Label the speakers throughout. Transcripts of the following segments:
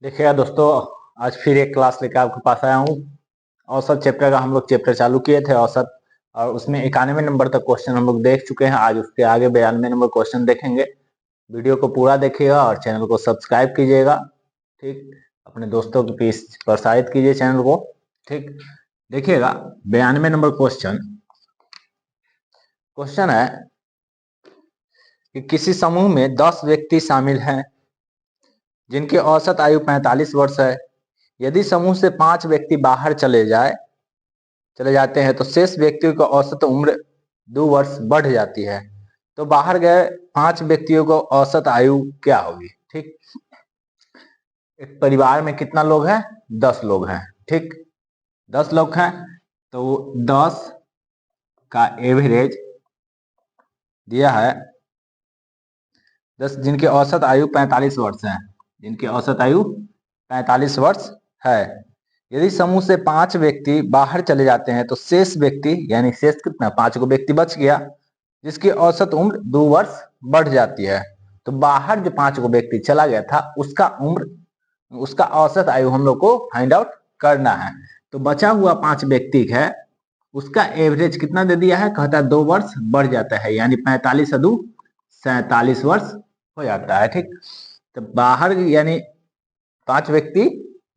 Speaker 1: देखिएगा दोस्तों, आज फिर एक क्लास लेकर आपके पास आया हूँ। औसत चैप्टर का हम लोग चैप्टर चालू किए थे औसत, और उसमें 91 नंबर तक क्वेश्चन हम लोग देख चुके हैं। आज उसके आगे 92 नंबर क्वेश्चन देखेंगे। वीडियो को पूरा देखिएगा और चैनल को सब्सक्राइब कीजिएगा। ठीक, अपने दोस्तों के बीच प्रसारित कीजिए चैनल को। ठीक, देखिएगा 92 नंबर क्वेश्चन है कि किसी समूह में 10 व्यक्ति शामिल हैं जिनकी औसत आयु 45 वर्ष है। यदि समूह से 5 व्यक्ति बाहर चले जाते हैं तो शेष व्यक्तियों की औसत उम्र 2 वर्ष बढ़ जाती है। तो बाहर गए 5 व्यक्तियों को औसत आयु क्या होगी? ठीक, एक परिवार में कितना लोग हैं? 10 लोग हैं। ठीक, 10 लोग हैं तो 10 का एवरेज दिया है 10, जिनकी औसत आयु 45 वर्ष है। जिनकी औसत आयु 45 वर्ष है। यदि समूह से 5 व्यक्ति बाहर चले जाते हैं तो शेष व्यक्ति, यानी शेष कितना, 5 को व्यक्ति बच गया, जिसकी औसत उम्र 2 वर्ष बढ़ जाती है। तो बाहर जो 5 को व्यक्ति चला गया था उसका औसत आयु हम लोग को फाइंड आउट करना है। तो बचा हुआ 5 व्यक्ति है, उसका एवरेज कितना दे दिया है? कहता है 2 वर्ष बढ़ जाता है, यानी 45 से 2 47 वर्ष हो जाता है। ठीक, तो बाहर यानी 5 व्यक्ति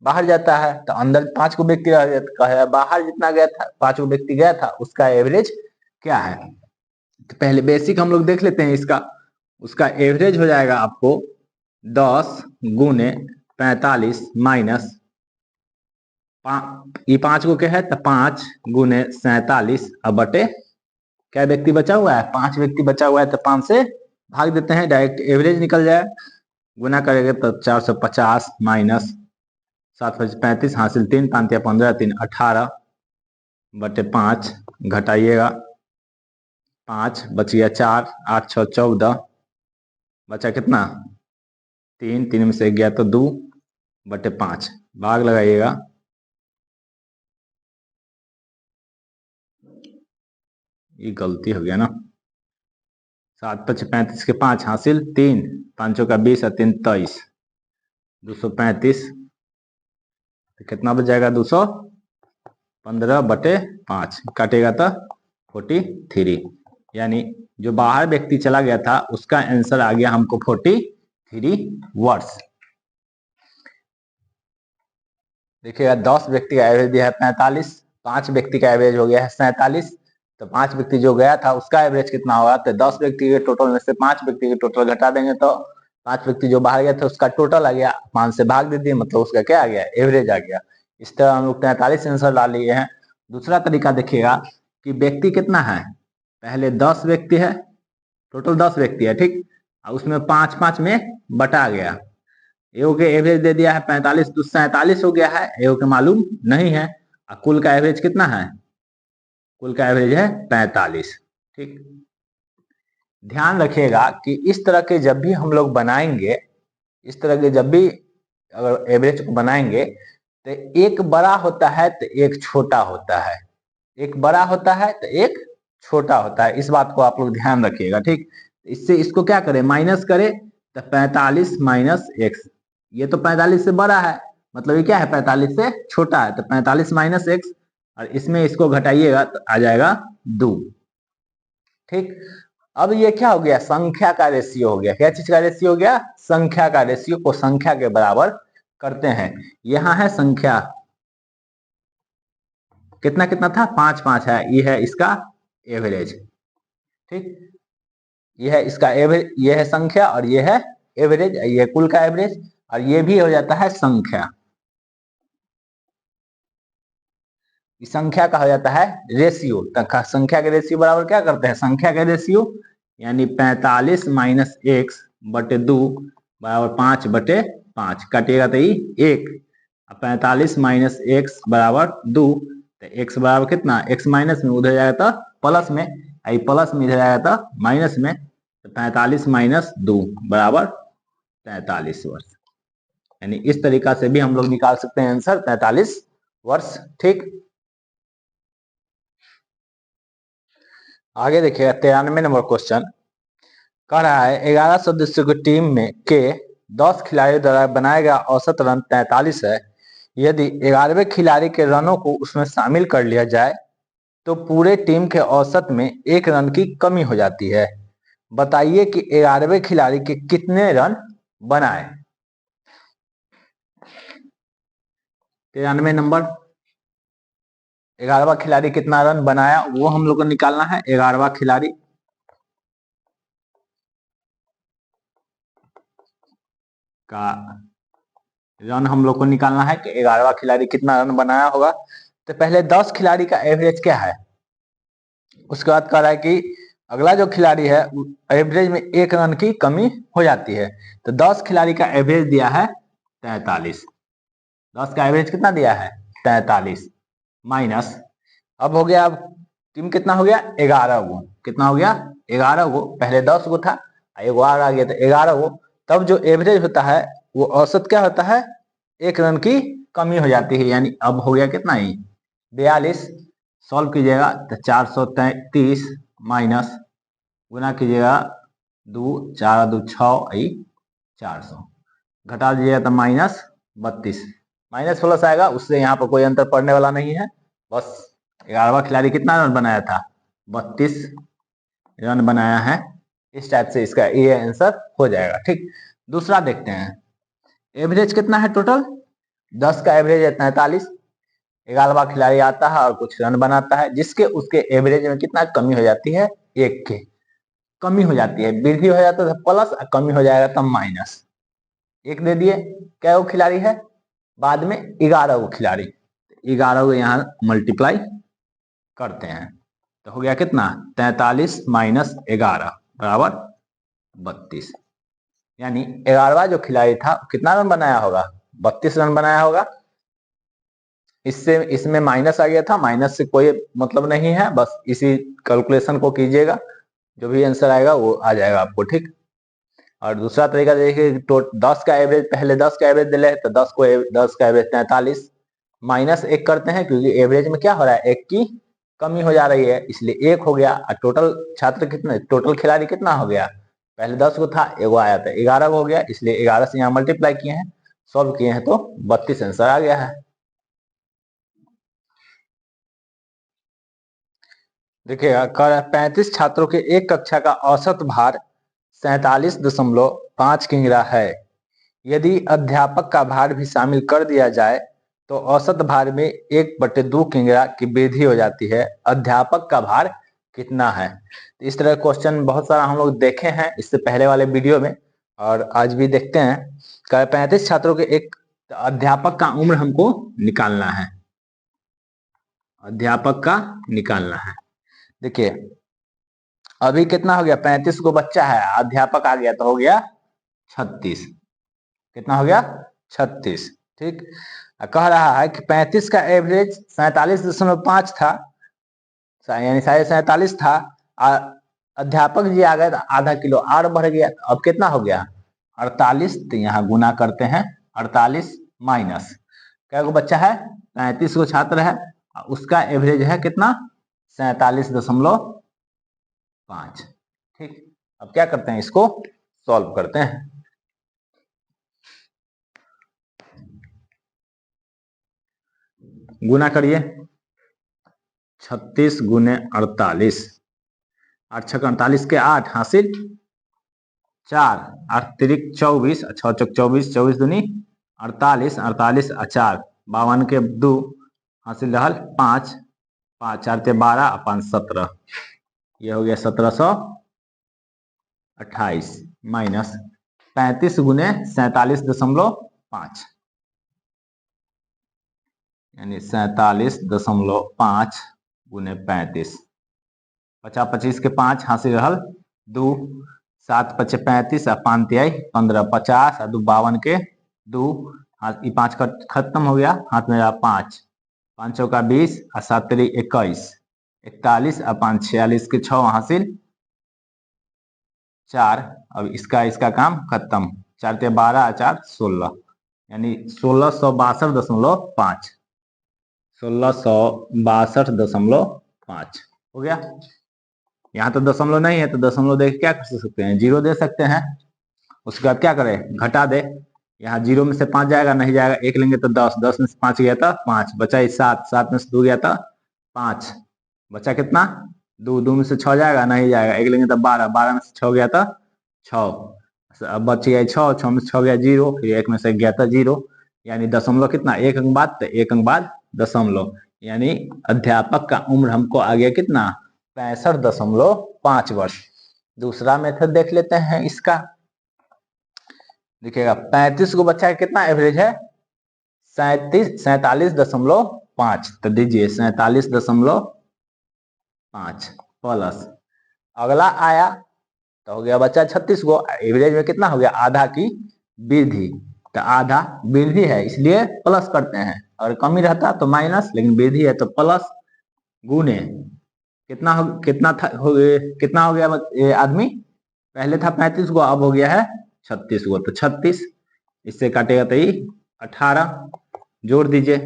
Speaker 1: बाहर जाता है तो अंदर 5 को व्यक्ति रह जाता है। बाहर जितना गया था, 5 को व्यक्ति गया था, उसका एवरेज क्या है? तो पहले बेसिक हम लोग देख लेते हैं इसका। उसका एवरेज हो जाएगा आपको 10 गुने 45 माइनस, ये 5 को क्या है तो 5 गुने 47 अब बटे, क्या व्यक्ति बचा हुआ है? 5 व्यक्ति बचा हुआ है तो 5 से भाग देते हैं, डायरेक्ट एवरेज निकल जाए। गुना करेंगे तो 450 माइनस 7×35 हासिल 3, 5 या 15, 3 18 बटे 5, घटाइएगा 5 बच गया 4, 8 6 14, बचा कितना? 3, 3 में से गया तो 2 बटे 5, भाग लगाइएगा। ये गलती हो गया ना, 7 5 35 के 5 हासिल 3, 5 का 20 और 3 23, 235, कितना बच जाएगा? 215 बटे 5, काटेगा तो 43, यानी जो बाहर व्यक्ति चला गया था उसका आंसर आ गया हमको 43 वर्ष। देखिएगा 10 व्यक्ति का एवरेज दिया है 45, 5 व्यक्ति का एवरेज हो गया है 47, तो 5 व्यक्ति जो गया था उसका एवरेज कितना होगा? तो 10 व्यक्ति के टोटल में से 5 व्यक्ति के टोटल घटा देंगे तो 5 व्यक्ति जो बाहर गया था उसका टोटल आ गया, 5 से भाग दे दिए, मतलब उसका क्या आ गया? एवरेज आ गया। इस तरह हम लोग 43 आंसर डाल लिए हैं। दूसरा तरीका देखिएगा कि व्यक्ति कितना है, पहले 10 व्यक्ति है, टोटल 10 व्यक्ति है। ठीक, और उसमें 5 5 में बटा गया, एओ के एवरेज दे दिया है 45, तो 47 हो गया है, एओ के मालूम नहीं है। और कुल का एवरेज कितना है? कुल का एवरेज है 45। ठीक, ध्यान रखिएगा कि इस तरह के जब भी हम लोग बनाएंगे, इस तरह के जब भी अगर एवरेज को बनाएंगे तो एक बड़ा होता है तो एक छोटा होता है, एक बड़ा होता है तो एक छोटा होता है। इस बात को आप लोग ध्यान रखिएगा। ठीक, इससे इसको क्या करें? माइनस करें तो 45 माइनस एक्स, ये तो 45 से बड़ा है, मतलब ये क्या है? 45 से छोटा है, तो 45 माइनस एक्स, और इसमें इसको घटाइएगा तो आ जाएगा 2। ठीक, अब ये क्या हो गया? संख्या का रेशियो हो गया। क्या चीज का रेशियो हो गया? संख्या का रेशियो को संख्या के बराबर करते हैं। यहां है संख्या, कितना कितना था? 5 5 है, ये है इसका एवरेज। ठीक, ये है इसका एवरेज, ये है संख्या और ये है एवरेज, ये कुल का एवरेज, और ये भी हो जाता है संख्या। संख्या का हो जाता है रेशियो। संख्या के रेशियो बराबर क्या करते हैं? संख्या के रेशियो, यानी 45 माइनस एक्स बटे 2 बराबर 5 बटे 5, काटिएगा तो ये 1, 45 माइनस एक्स बराबर 2, तो एक्स बराबर कितना? एक्स माइनस में उधर जाएगा तो प्लस में, आई प्लस में इधर आएगा तो माइनस में, तो 45 माइनस 2 बराबर 43 वर्ष। यानी इस तरीका से भी हम लोग निकाल सकते हैं आंसर 43 वर्ष। ठीक, आगे देखिएगा 93 नंबर क्वेश्चन कह रहा है 11 सदस्यों की टीम में के 10 खिलाड़ियों द्वारा बनाया गया औसत रन 43 है। यदि 11वें खिलाड़ी के रनों को उसमें शामिल कर लिया जाए तो पूरे टीम के औसत में 1 रन की कमी हो जाती है। बताइए कि 11वें खिलाड़ी के कितने रन बनाए। 93 नंबर, 11वां खिलाड़ी कितना रन बनाया वो हम लोग को निकालना है। 11वां खिलाड़ी का रन हम लोग को निकालना है कि 11वां खिलाड़ी कितना रन बनाया होगा। तो पहले 10 खिलाड़ी का एवरेज क्या है, उसके बाद कह रहा है कि अगला जो खिलाड़ी है एवरेज में 1 रन की कमी हो जाती है। तो 10 खिलाड़ी का एवरेज दिया है 43। 10 का एवरेज कितना दिया है 43 माइनस, अब हो गया, अब टीम कितना हो गया 11 गो, कितना हो गया 11 गो, पहले 10 गो था, एक और आ गया तो 11 गो। तब जो एवरेज होता है वो औसत क्या होता है 1 रन की कमी हो जाती है, यानी अब हो गया कितना ही 42। सॉल्व कीजिएगा तो 433 माइनस गुना कीजिएगा 2 4 2 6 400 घटा दीजिएगा तो -32 माइनस प्लस आएगा, उससे यहाँ पर कोई अंतर पड़ने वाला नहीं है। बस 11वां खिलाड़ी कितना रन बनाया था 32 रन बनाया है। इस टाइप से इसका ये आंसर हो जाएगा। ठीक, दूसरा देखते हैं। एवरेज कितना है टोटल 10 का एवरेज है 43, 11वां खिलाड़ी आता है और कुछ रन बनाता है जिसके उसके एवरेज में कितना कमी हो जाती है 1 के कमी हो जाती है, वृद्धि हो जाता है प्लस, कमी हो जाएगा तब माइनस। 1 दे दिए, क्या वो खिलाड़ी है बाद में 11 गो खिलाड़ी, 11 को यहाँ मल्टीप्लाई करते हैं तो हो गया कितना 43 माइनस 11 बराबर 32, यानी 11वां जो खिलाड़ी था कितना रन बनाया होगा 32 रन बनाया होगा। इससे इसमें माइनस आ गया था, माइनस से कोई मतलब नहीं है, बस इसी कैलकुलेशन को कीजिएगा, जो भी आंसर आएगा वो आ जाएगा आपको। ठीक, और दूसरा तरीका देखिए 10 का एवरेज, पहले 10 का एवरेज दिले तो 10 का एवरेज 43 माइनस 1 करते हैं क्योंकि एवरेज में क्या हो रहा है 1 की कमी हो जा रही है, इसलिए 1 हो गया। और टोटल छात्र कितने, टोटल खिलाड़ी कितना हो गया, पहले 10 को था, एगो आया था, 11 हो गया, इसलिए 11 से यहाँ मल्टीप्लाई किए हैं, सॉल्व किए हैं तो 32 आंसर आ गया है। देखिएगा 35 छात्रों के एक कक्षा का औसत भार 47.5 किग्रा है। यदि अध्यापक का भार भी शामिल कर दिया जाए तो औसत भार में 1/2 किग्रा की वृद्धि हो जाती है। अध्यापक का भार कितना है। तो इस तरह क्वेश्चन बहुत सारा हम लोग देखे हैं इससे पहले वाले वीडियो में और आज भी देखते हैं। 35 छात्रों के एक अध्यापक का उम्र हमको निकालना है, अध्यापक का निकालना है। देखिए अभी कितना हो गया 35 को बच्चा है, अध्यापक आ गया तो हो गया 36, कितना हो गया 36। ठीक, कह रहा है कि 35 का एवरेज 47.5 था, यानी 47.5 था, अध्यापक जी आ गए तो आधा किलो और बढ़ गया, अब कितना हो गया 48। तो यहाँ गुना करते हैं 48 माइनस क्या को बच्चा है 35 को छात्र है, उसका एवरेज है कितना 47.5। ठीक, अब क्या करते हैं इसको सॉल्व करते हैं। गुना करिए 36 गुने 48, 8 छक 48 के 8 हासिल 4, 8 तिरिक 24, 6 चौक 24, 24 दूनी 48, 48 4 52 के 2 हासिल रहल 5, 5 4 ते 12 5 17, ये हो गया 1728 माइनस 35 गुने 47.5, यानी 47.5 गुने 35, 50 25 के 5 हासिल रहल 2, 7 5 35 आ 5 तिहाई 15 50 आ 2 52 के 2, हाथ 5 खत्म हो गया, हाथ में रहा 5, 5 चौका 20 आ 7 तिरी 21, 41 आ 5 46 के 6 हासिल 4। अब इसका काम खत्म, 4 ते 12 आ 4 16, यानी 1662.5, 1662.5 हो गया। यहाँ तो दशमलव नहीं है तो दशमलव देख क्या कर सकते हैं, जीरो दे सकते हैं। उसके बाद क्या करें, घटा दे। यहाँ 0 में से 5 जाएगा, नहीं जाएगा, 1 लेंगे तो 10, 10 में से 5 गया था 5, बचा 7, 7 में से 2 गया था 5, बचा कितना 2, 2 में से 6 जाएगा, नहीं जाएगा, 1 लेंगे तो 12, 12 में से 6 गया था 6, अब बच गया 6, 6 में से 6 गया 0, फिर 1 में से गया था 0, यानी दशमलव कितना 1 अंक बाद, तो 1 अंक बाद दशमलव, यानी अध्यापक का उम्र हमको आ गया कितना 65.5 वर्ष। दूसरा मेथड देख लेते हैं इसका। देखिएगा 35 को बच्चा कितना एवरेज है 47.5, तो दीजिए 47.5 प्लस, अगला आया तो हो गया बच्चा 36 को, एवरेज में कितना हो गया आधा की वृद्धि, तो आधा वृद्धि है इसलिए प्लस करते हैं, और कमी रहता तो माइनस, लेकिन वृद्धि है तो प्लस, गुने कितना हो गया ये आदमी, पहले था 35 को, अब हो गया है 36 को, तो 36 इससे काटेगा तो 18, जोड़ दीजिए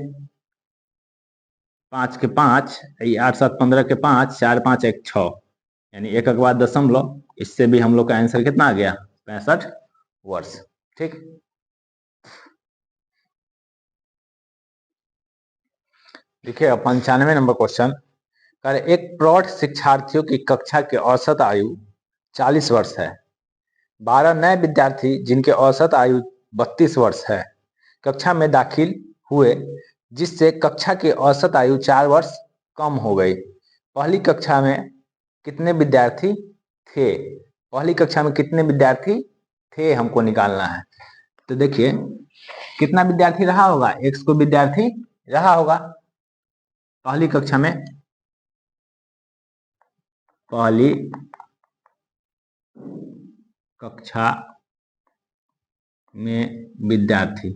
Speaker 1: 5 के 5, 8 7 15 के 5, 4 5 1 6, यानी 1 के बाद दशमलव, इससे भी हम लोग का आंसर कितना आ गया 65 वर्ष। ठीक, देखिए 95 नंबर क्वेश्चन, एक प्रौढ़ शिक्षार्थियों की कक्षा की औसत आयु 40 वर्ष है, 12 नए विद्यार्थी जिनके औसत आयु 32 वर्ष है कक्षा में दाखिल हुए, जिससे कक्षा की औसत आयु 4 वर्ष कम हो गई। पहली कक्षा में कितने विद्यार्थी थे, पहली कक्षा में कितने विद्यार्थी थे हमको निकालना है। तो देखिए कितना विद्यार्थी रहा होगा, 100 विद्यार्थी रहा होगा पहली कक्षा में, पहली कक्षा में विद्यार्थी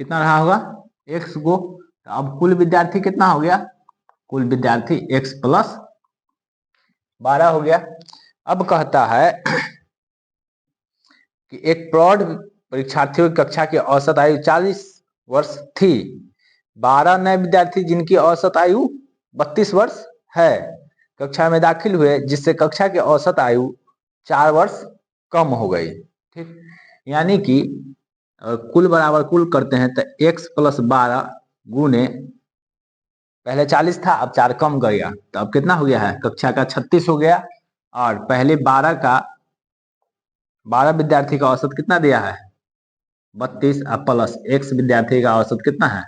Speaker 1: कितना रहा होगा 100 को, तो अब कुल विद्यार्थी कितना हो गया, कुल विद्यार्थी x प्लस 12 हो गया। अब कहता है कि एक प्रौढ़ परीक्षार्थियों की कक्षा की औसत आयु 40 वर्ष थी, 12 नए विद्यार्थी जिनकी औसत आयु 32 वर्ष है कक्षा में दाखिल हुए, जिससे कक्षा की औसत आयु 4 वर्ष कम हो गई। ठीक, यानी कि कुल बराबर कुल करते हैं तो x प्लस 12 गुने, पहले 40 था अब 4 कम गया, तो अब कितना हो गया है कक्षा का 36 हो गया, और पहले 12 विद्यार्थी का औसत कितना दिया है 32, प्लस x विद्यार्थी का औसत कितना है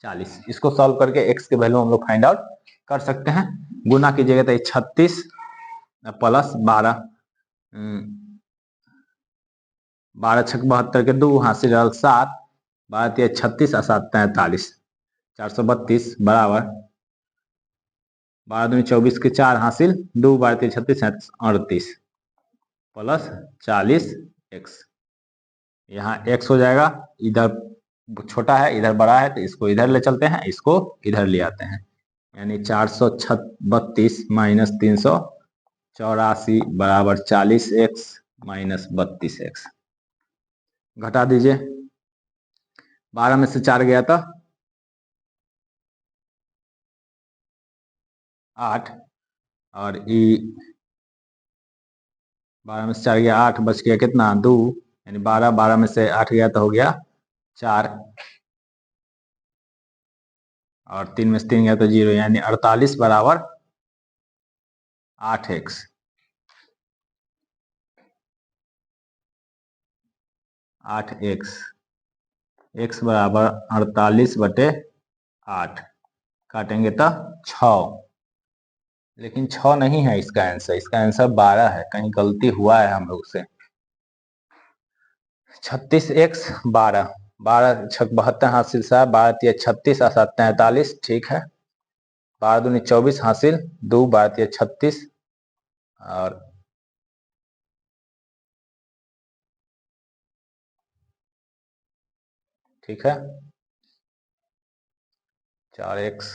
Speaker 1: 40। इसको सॉल्व करके x के वैल्यू हम लोग फाइंड आउट कर सकते हैं। गुना कीजिएगा तो 36 प्लस 12, 12 छक 72 के 2 हासिल 7, 12 36 और 7 43, 432 बराबर 12 दूनी 24 के 4 हासिल 2, 12 36 38 प्लस 40 x, यहाँ x हो जाएगा, इधर छोटा है इधर बड़ा है तो इसको इधर ले चलते हैं, इसको इधर ले आते हैं, यानी 432 माइनस 384 बराबर 40x माइनस 32x, घटा दीजिए 12 में से 4 गया था 8, और 12 में से 4 गया 8, बच गया कितना 2, यानी 12, 12 में से 8 गया तो हो गया 4, और 3 में से 3 गया तो 0, यानी 48 बराबर 8x, 8x, x बराबर 48/8, काटेंगे तो 6, लेकिन 6 नहीं है इसका आंसर 12 है, कहीं गलती हुआ है हम लोग से। 36x 12, 12 छक 72 हासिल 7, 12 36 और 7 43, ठीक है, 12 दूनी 24 हासिल 2, 12 36 और ठीक है 4x,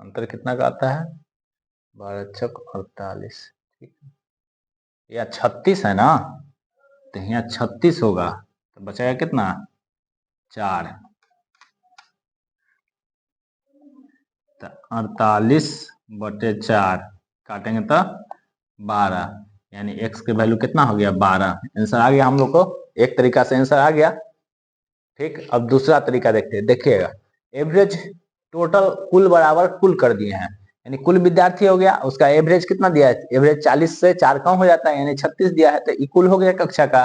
Speaker 1: अंतर कितना का आता है 12 छक 48, ठीक है, यह 36 है ना, तो यहाँ 36 होगा तो बचेगा कितना 4, तो 48/4 काटेंगे तो 12, यानी x के वैल्यू कितना हो गया 12। आंसर आ गया हम लोग को, एक तरीका से आंसर आ गया। ठीक, अब दूसरा तरीका देखते हैं। देखिएगा, एवरेज टोटल कुल बराबर कुल कर दिए हैं, यानी कुल विद्यार्थी हो गया, उसका एवरेज कितना दिया है, एवरेज 40 से 4 कम हो जाता है, यानी 36 दिया है, तो कुल हो गया कक्षा का।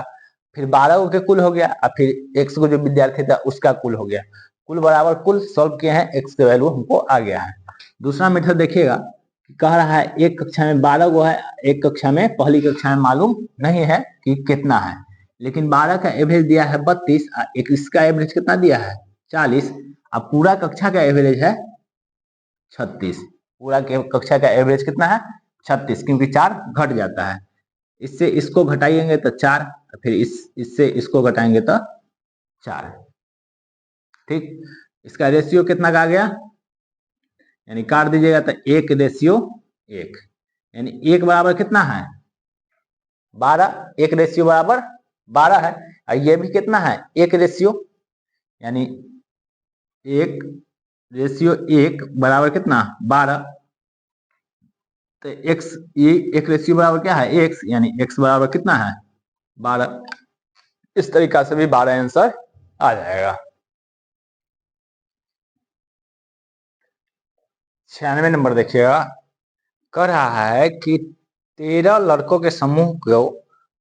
Speaker 1: फिर 12 के कुल हो गया, और फिर x को जो विद्यार्थी था उसका कुल हो गया। कुल बराबर कुल सॉल्व किए हैं, x के वैल्यू हमको आ गया है। दूसरा मेथड देखिएगा, कह रहा है एक कक्षा में 12 गो है, एक कक्षा में पहली कक्षा में मालूम नहीं है कि कितना है, लेकिन 12 का एवरेज दिया है 32, एक इसका एवरेज कितना दिया है 40, अब पूरा कक्षा का एवरेज है 36। पूरा कक्षा का एवरेज कितना है 36, क्योंकि 4 घट जाता है, इससे इसको घटाएंगे तो 4, फिर इससे इसको घटाएंगे तो 4। ठीक, इसका रेशियो कितना का आ गया, यानी काट दीजिएगा तो 1:1, यानी 1 बराबर कितना है 12, 1 रेशियो बराबर 12 है, और ये भी कितना है 1 रेशियो, यानी 1:1 बराबर कितना 12, तो x, ये 1 रेशियो बराबर क्या है x, यानी x बराबर कितना है 12। इस तरीका से भी 12 आंसर आ जाएगा। 96 नंबर देखिएगा, कह रहा है कि 13 लड़कों के समूह को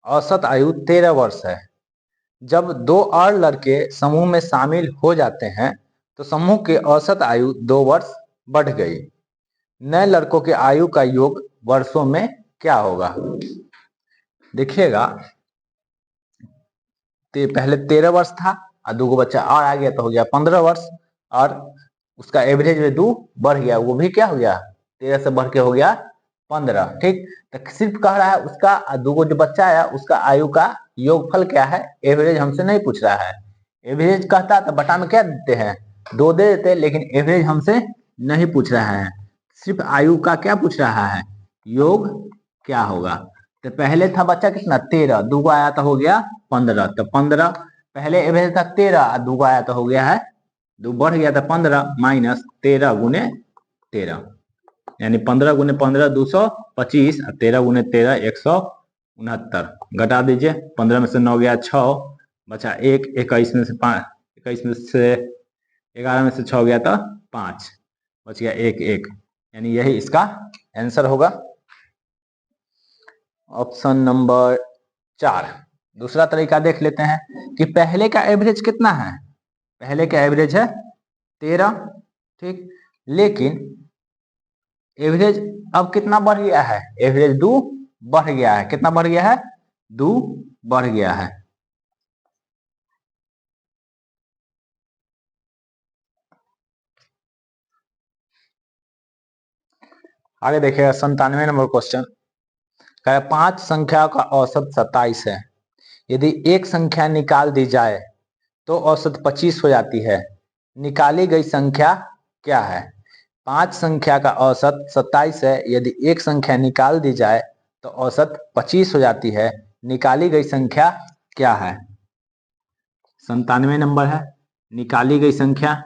Speaker 1: औसत आयु 13 वर्ष है। जब 2 और लड़के समूह में शामिल हो जाते हैं तो समूह की औसत आयु 2 वर्ष बढ़ गई। नए लड़कों के आयु का योग वर्षों में क्या होगा। देखिएगा, पहले 13 वर्ष था और 2 गो बच्चा और आ गया तो हो गया 15 वर्ष, और उसका एवरेज में 2 बढ़ गया, वो भी क्या हो गया 13 से बढ़ के हो गया 15। ठीक, तो सिर्फ कह रहा है उसका 2 गो जो बच्चा आया उसका आयु का योगफल क्या है, एवरेज हमसे नहीं पूछ रहा है। एवरेज कहता तो बटा में क्या देते हैं 2 दे देते, लेकिन एवरेज हमसे नहीं पूछ रहा है, सिर्फ आयु का क्या पूछ रहा है, योग क्या होगा। तो पहले था बच्चा कितना 13, 2 गो आया तो हो गया 15, तो 15 पहले एवरेज था 13, 2 गो आया तो हो गया है 2 बढ़ गया था 15 माइनस 13 गुने 13, यानी 15 गुने 15 225, 13 गुने 13 169। घटा दीजिए, 15 में से 9 गया 6, बचा 1, 21 में से 5, 21 में से 11 में से 6 गया तो 5, बच गया 1 1, यानी यही इसका आंसर होगा, ऑप्शन नंबर 4। दूसरा तरीका देख लेते हैं कि पहले का एवरेज कितना है, पहले का एवरेज है 13। ठीक, लेकिन एवरेज अब कितना बढ़ गया है, एवरेज 2 बढ़ गया है, कितना बढ़ गया है 2 बढ़ गया है। आगे देखिएगा 97 नंबर क्वेश्चन, 5 संख्या का औसत 27 है। यदि एक संख्या निकाल दी जाए तो औसत 25 हो जाती है, निकाली गई संख्या क्या है। 5 संख्या का औसत 27 है, यदि एक संख्या निकाल दी जाए तो औसत 25 हो जाती है, निकाली गई संख्या क्या है। 97 नंबर है, निकाली गई संख्या,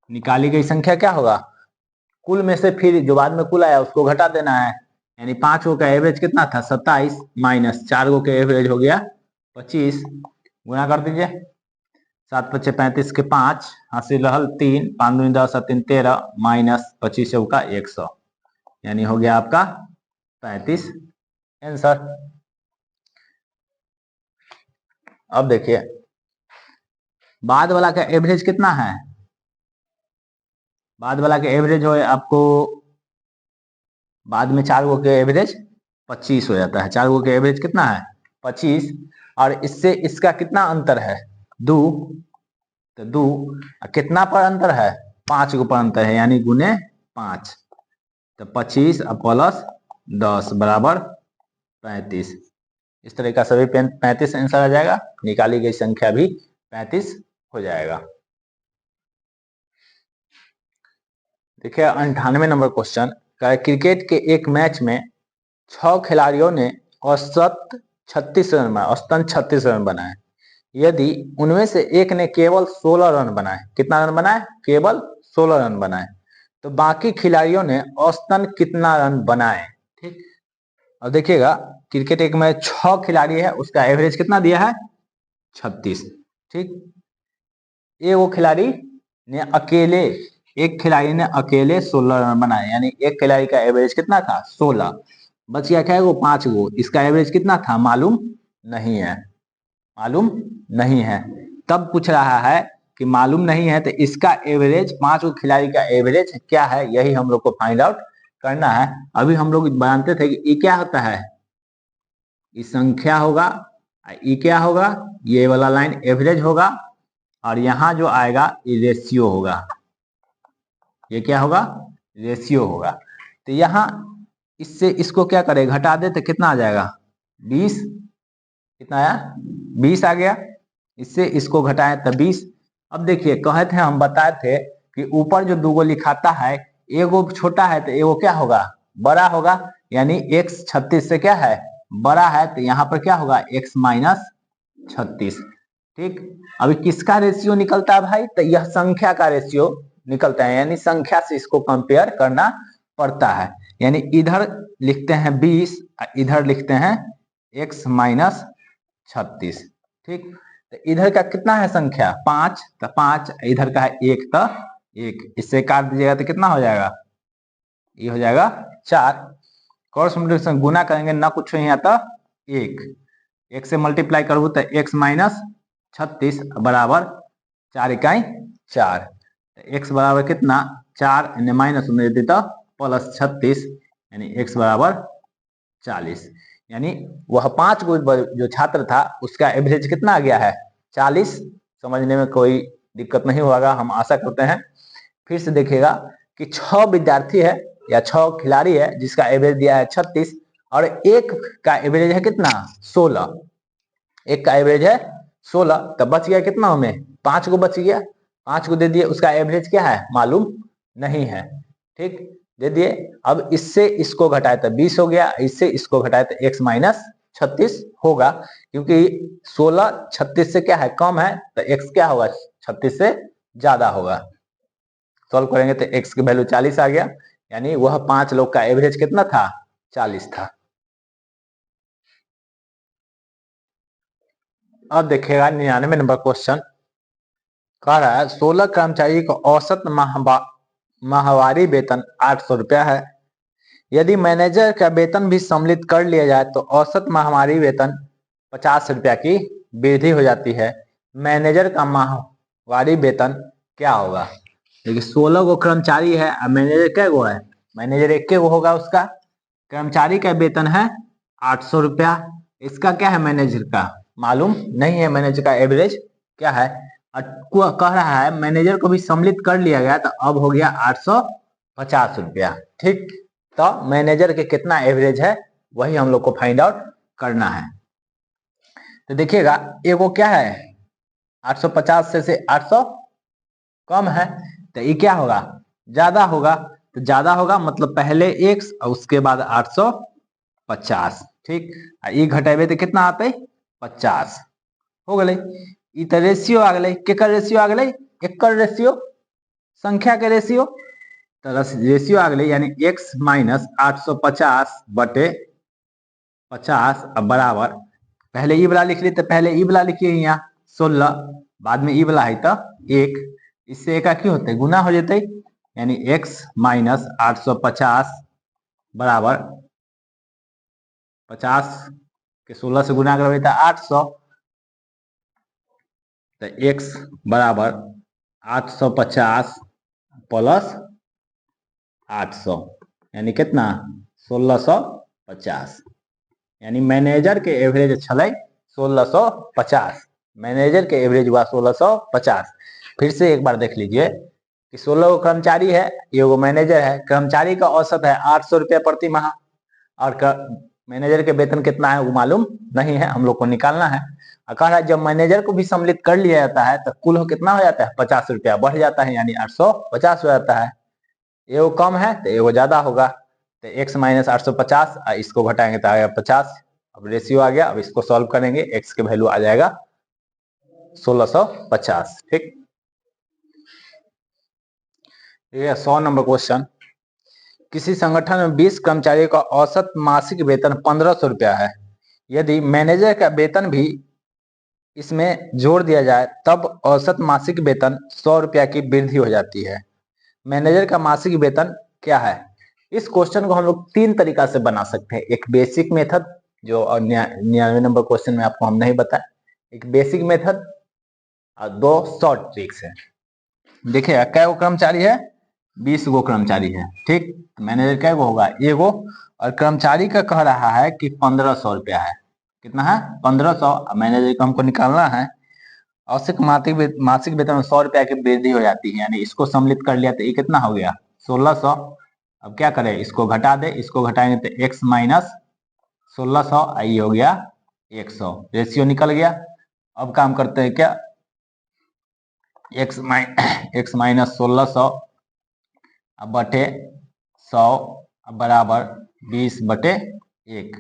Speaker 1: निकाली गई संख्या क्या होगा, कुल में से फिर जो बाद में कुल आया उसको घटा देना है, यानी 5 गो का एवरेज कितना था 27 माइनस 4 गो के एवरेज हो गया 25, गुणा कर दीजिए, 7 पच्चे 35 के 5, हासिल रहल 3, 5 दूनी 10 3 13 माइनस 25 का 100, यानी हो गया आपका 35 आंसर। अब देखिए बाद वाला का एवरेज कितना है, बाद वाला का एवरेज हो आपको, बाद में 4 गो के एवरेज 25 हो जाता है, 4 गो के एवरेज कितना है 25, और इससे इसका कितना अंतर है 2, तो 2 कितना पर अंतर है 5 गो पर अंतर है, यानी गुने 5, तो 25 प्लस 10 बराबर 35। इस तरह का सभी 35 आंसर आ जाएगा, निकाली गई संख्या भी 35 हो जाएगा। देखिए 98 नंबर क्वेश्चन, क्रिकेट के एक मैच में 6 खिलाड़ियों ने औसत 36 रन बनाए, औसतन 36 रन बनाए। यदि उनमें से एक ने केवल 16 रन बनाए, कितना रन बनाए केवल 16 रन बनाए, तो बाकी खिलाड़ियों ने औसतन कितना रन बनाए। ठीक, अब देखिएगा क्रिकेट एक में 6 खिलाड़ी है, उसका एवरेज कितना दिया है 36। ठीक, वो खिलाड़ी ने अकेले एक खिलाड़ी ने अकेले 16 रन बनाए, यानी एक खिलाड़ी का एवरेज कितना था 16, बच गया क्या वो 5 गो, इसका एवरेज कितना था मालूम नहीं है, मालूम नहीं है। तब पूछ रहा है कि मालूम नहीं है तो इसका एवरेज 5 गो खिलाड़ी का एवरेज क्या है, यही हम लोग को फाइंड आउट करना है। अभी हम लोग जानते थे कि ये क्या होता है, ये संख्या होगा, ये क्या होगा, ये वाला लाइन एवरेज होगा, और यहाँ जो आएगा ये रेशियो होगा, ये क्या होगा रेशियो होगा। तो यहाँ इससे इसको क्या करें घटा दे तो कितना आ जाएगा 20, कितना आया 20 आ गया, इससे इसको घटाएं तो 20। अब देखिए कहे थे हम बताए थे कि ऊपर जो दूगो लिखाता है एगो छोटा है तो एगो क्या होगा बड़ा होगा, यानी x 36 से क्या है बड़ा है, तो यहाँ पर क्या होगा x माइनस 36। ठीक, अभी किसका रेशियो निकलता है भाई, तो यह संख्या का रेशियो निकलता है, यानी संख्या से इसको कंपेयर करना पड़ता है। यानी इधर लिखते हैं 20, इधर लिखते हैं x माइनस 36। ठीक, तो इधर का कितना है संख्या 5, तो 5, इधर का है 1 तो 1, इससे काट दीजिएगा तो कितना हो जाएगा, ये हो जाएगा 4। क्रॉस मल्टीप्लिकेशन गुना करेंगे ना कुछ यहाँ तो 1 से मल्टीप्लाई करूँ तो x माइनस 36 बराबर 4 इकाई 4, x बराबर कितना 4 माइनस दे दी तो प्लस 36, यानी x बराबर 40। यानी वह 5 गो जो छात्र था उसका एवरेज कितना आ गया है 40। समझने में कोई दिक्कत नहीं होगा हम आशा करते हैं। फिर से देखिएगा कि 6 विद्यार्थी है या 6 खिलाड़ी है जिसका एवरेज दिया है 36, और एक का एवरेज है कितना 16, एक का एवरेज है 16, तब बच गया कितना हमें 5 गो बच गया, 5 को दे दिए, उसका एवरेज क्या है मालूम नहीं है। ठीक, दे दिए। अब इससे इसको घटाए तो 20 हो गया, इससे इसको घटाए तो x माइनस 36 होगा, क्योंकि 16 36 से क्या है कम है, तो x क्या होगा 36 से ज्यादा होगा। सॉल्व करेंगे तो x की वैल्यू 40 आ गया, यानी वह 5 लोग का एवरेज कितना था 40 था। अब देखिएगा 99 नंबर क्वेश्चन कह रहा है 16 कर्मचारी को औसत माहवारी वेतन 800 रुपया है। यदि मैनेजर का वेतन भी सम्मिलित कर लिया जाए तो औसत माहवारी वेतन 50 रुपया की वृद्धि हो जाती है। मैनेजर का माहवारी वेतन क्या होगा। देखिए 16 गो कर्मचारी है और मैनेजर क्या गो है, मैनेजर एक गो होगा, उसका कर्मचारी का वेतन है 800 रुपया। इसका क्या है मैनेजर का मालूम नहीं है, मैनेजर का एवरेज क्या है, कह रहा है मैनेजर को भी सम्मिलित कर लिया गया तो अब हो गया 850 रुपया। ठीक, तो मैनेजर के कितना एवरेज है वही हम लोग को फाइंड आउट करना है। तो देखिएगा एगो क्या है 850 से 800 कम है, तो ये क्या होगा ज्यादा होगा, तो ज्यादा होगा मतलब पहले x और उसके बाद 850। ठीक, ये घटेबे तो कितना आते 50 हो गए। ई तो रेशियो आ गए, केकर रेशियो आ गए एकर रेशियो, संख्या के रेशियो, तो रेशियो आ गई, यानी x माइनस 850 बटे 50 अब बराबर, पहले ई वाला लिख ली तो पहले ई वाला लिखिए यहाँ 16, बाद में ई वाला है तो 1, इससे एक क्यों होते गुना हो जाते, यानी x माइनस 850 बराबर 50 के 16 से गुना करवे तो 800, तो x बराबर 850 प्लस 800 यानी कितना 1650, यानी मैनेजर के एवरेज छले 1650, मैनेजर के एवरेज हुआ 1650। फिर से एक बार देख लीजिए कि 16 कर्मचारी है, एगो मैनेजर है, कर्मचारी का औसत है 800 रुपया प्रति माह, और मैनेजर के वेतन कितना है वो मालूम नहीं है, हम लोग को निकालना है। कह रहा है जब मैनेजर को भी सम्मिलित कर लिया जाता है तो कुल कितना हो जाता है 50 रुपया बढ़ जाता है, यानी 850 हो जाता है। एगो कम है तो एगो ज्यादा होगा, तो x माइनस 850 इसको घटाएंगे तो आएगा 50। अब रेशियो आ गया, अब इसको सॉल्व करेंगे x के वैल्यू आ जाएगा 1650। ठीक, ये 100 नंबर क्वेश्चन। किसी संगठन में 20 कर्मचारियों का औसत मासिक वेतन 1500 रुपया है। यदि मैनेजर का वेतन भी इसमें जोड़ दिया जाए तब औसत मासिक वेतन 100 रुपया की वृद्धि हो जाती है। मैनेजर का मासिक वेतन क्या है? इस क्वेश्चन को हम लोग 3 तरीका से बना सकते हैं। एक बेसिक मेथड, जो 99 नंबर क्वेश्चन में आपको हम नहीं बताए, एक बेसिक मेथड और 2 शॉर्ट ट्रिक्स है। देखिएगा कै गो कर्मचारी है? 20 गो कर्मचारी है। ठीक, मैनेजर कै गो होगा? एगो। और कर्मचारी का कह रहा है कि 1500 रुपया है। कितना है? 1500। मैनेजर को हमको निकालना है। औसत मासिक वेतन में 100 रुपया की वृद्धि हो जाती है, यानी इसको सम्मिलित कर लिया तो ये कितना हो गया? 1600। अब क्या करें? इसको घटा दे, इसको घटाएंगे तो x माइनस 1600, आई हो गया 100। रेशियो निकल गया। अब काम करते हैं क्या? x माइनस 1600 अब बटे 100 बराबर 20/1।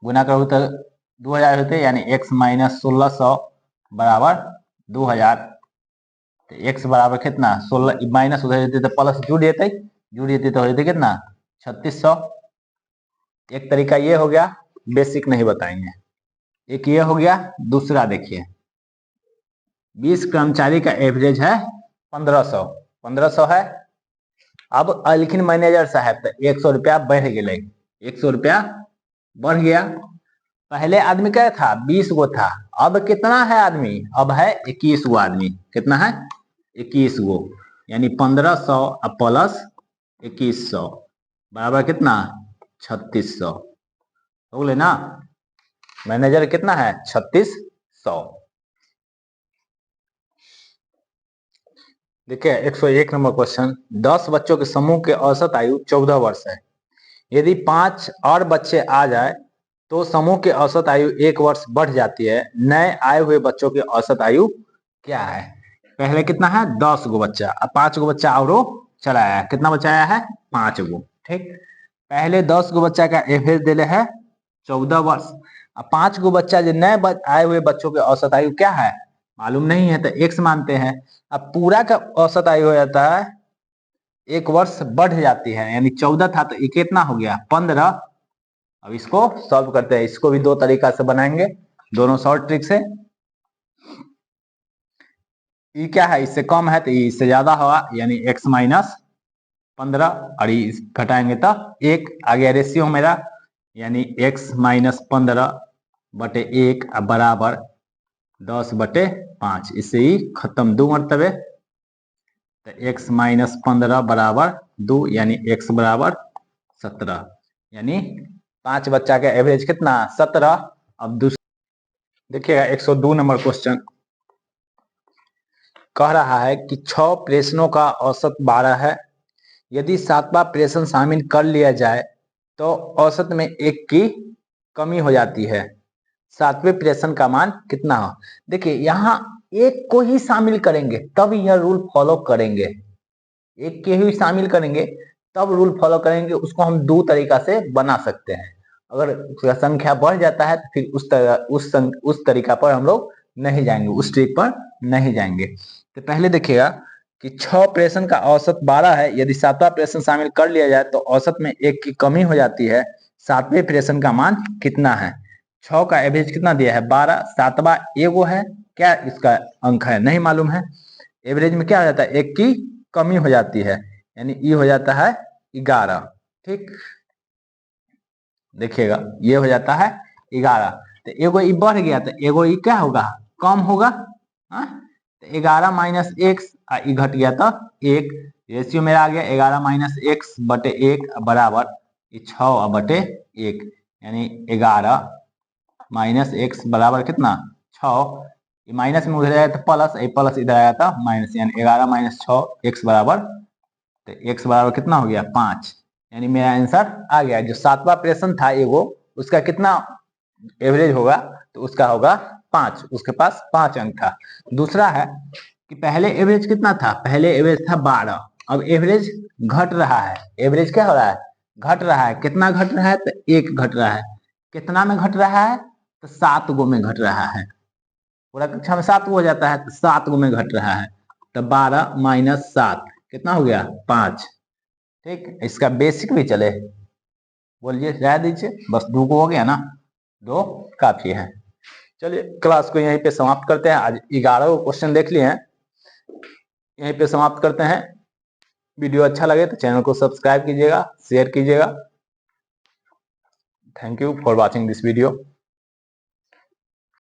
Speaker 1: गुना करो तो 2000 होते, यानी x माइनस 1600 बराबर 2000। तो x बराबर कितना? 16 माइनस उधर देते तो प्लस जुड़ देते तो हो जाते कितना? 3600। एक तरीका ये हो गया, बेसिक नहीं बताएंगे। एक ये हो गया। दूसरा देखिए, 20 कर्मचारी का एवरेज है 1500 है। अब लेकिन मैनेजर साहब तो 100 रुपया बढ़ गए, 100 रुपया बढ़ गया। पहले आदमी क्या था? 20 गो था। अब कितना है आदमी? अब है 21 गो आदमी। कितना है? 21 गो, यानी 1500 प्लस 2100 बराबर कितना? 3600। हो गए ना? मैनेजर कितना है? 3600। देखिए 101 नंबर क्वेश्चन। 10 बच्चों के समूह के औसत आयु 14 वर्ष है। यदि 5 और बच्चे आ जाए तो समूह की औसत आयु 1 वर्ष बढ़ जाती है। नए आए हुए बच्चों की औसत आयु क्या है? पहले कितना है? 10 गो बच्चा। अब 5 गो बच्चा और चला आया। कितना बच्चा आया है? 5 गो। ठीक, पहले 10 गो बच्चा का एवरेज दिले है 14 वर्ष। अब 5 गो बच्चा जो नए आए हुए बच्चों की औसत आयु क्या है मालूम नहीं है, तो x मानते हैं। अब पूरा का औसत आयु हो जाता है 1 वर्ष बढ़ जाती है, यानी 14 था तो ये कितना हो गया? 15। अब इसको सॉल्व करते हैं। इसको भी 2 तरीका से बनाएंगे, दोनों शॉर्ट ट्रिक से। ये क्या है? इससे कम है तो इससे ज्यादा होगा, यानी x माइनस 15, और घटाएंगे तो 1 आ गया रेशियो मेरा, यानी x माइनस 15/1 बराबर 10/5। इससे ही खत्म, 2 मरतबे। तो x माइनस 15 बराबर 2, यानी x बराबर 17, यानी 5 बच्चा का एवरेज कितना? 17। अब दूसरा देखिएगा 102 नंबर क्वेश्चन। कह रहा है कि 6 प्रश्नों का औसत 12 है। यदि 7वां प्रश्न शामिल कर लिया जाए तो औसत में 1 की कमी हो जाती है। 7वें प्रश्न का मान कितना हो? देखिए यहाँ 1 को ही शामिल करेंगे तब यह रूल फॉलो करेंगे। 1 के ही शामिल करेंगे तब रूल फॉलो करेंगे। उसको हम 2 तरीका से बना सकते हैं। अगर संख्या बढ़ जाता है तो फिर उस तरीका पर हम लोग नहीं जाएंगे, उस ट्रिक पर नहीं जाएंगे। तो पहले देखिएगा कि 6 प्रश्न का औसत 12 है। यदि 7वां प्रश्न शामिल कर लिया जाए तो औसत में 1 की कमी हो जाती है। 7वें प्रश्न का मान कितना है? 6 का एवरेज कितना दिया है? 12। 7वां एगो है, क्या इसका अंक है नहीं मालूम है। एवरेज में क्या हो जाता है? 1 की कमी हो जाती है, यानी ये हो जाता है 11। ठीक, देखिएगा ये हो जाता है 11। तो एगो ई बढ़ गया तो एगो ई क्या होगा? कम होगा। हाँ, तो 11 माइनस एक्स घट गया तो 1। रेशियो मेरा आ गया 11 माइनस एक्स बटे 1 बराबर 6/1, यानी 11 माइनस एक्स बराबर कितना? 6। माइनस में उधर आया तो प्लस, प्लस इधर आया था माइनस, यानी 11 माइनस 6 एक्स बराबर, तो एक्स बराबर कितना हो गया? 5। यानी मेरा आंसर आ गया। जो 7वां प्रश्न था एगो, उसका कितना एवरेज होगा? तो उसका होगा 5। उसके पास 5 अंक था। दूसरा है कि पहले एवरेज कितना था? पहले एवरेज था 12। अब एवरेज घट रहा है। एवरेज क्या हो रहा है? घट रहा है। कितना घट रहा है? तो 1 घट रहा है। कितना में घट रहा है? तो 7 गो में घट रहा है। पूरा कक्षा में 7 गो हो जाता है, तो 7 गो में घट रहा है। तो 12 माइनस 7, कितना हो गया 5। ठीक, इसका बेसिक भी चले, बोलिए, रह दीजिए, बस 2 को हो गया ना, 2 काफी है। चलिए क्लास को यहीं पे समाप्त करते हैं। आज 11 क्वेश्चन देख लिए हैं, यहीं पे समाप्त करते हैं। वीडियो अच्छा लगे तो चैनल को सब्सक्राइब कीजिएगा, शेयर कीजिएगा। Thank you for watching this video.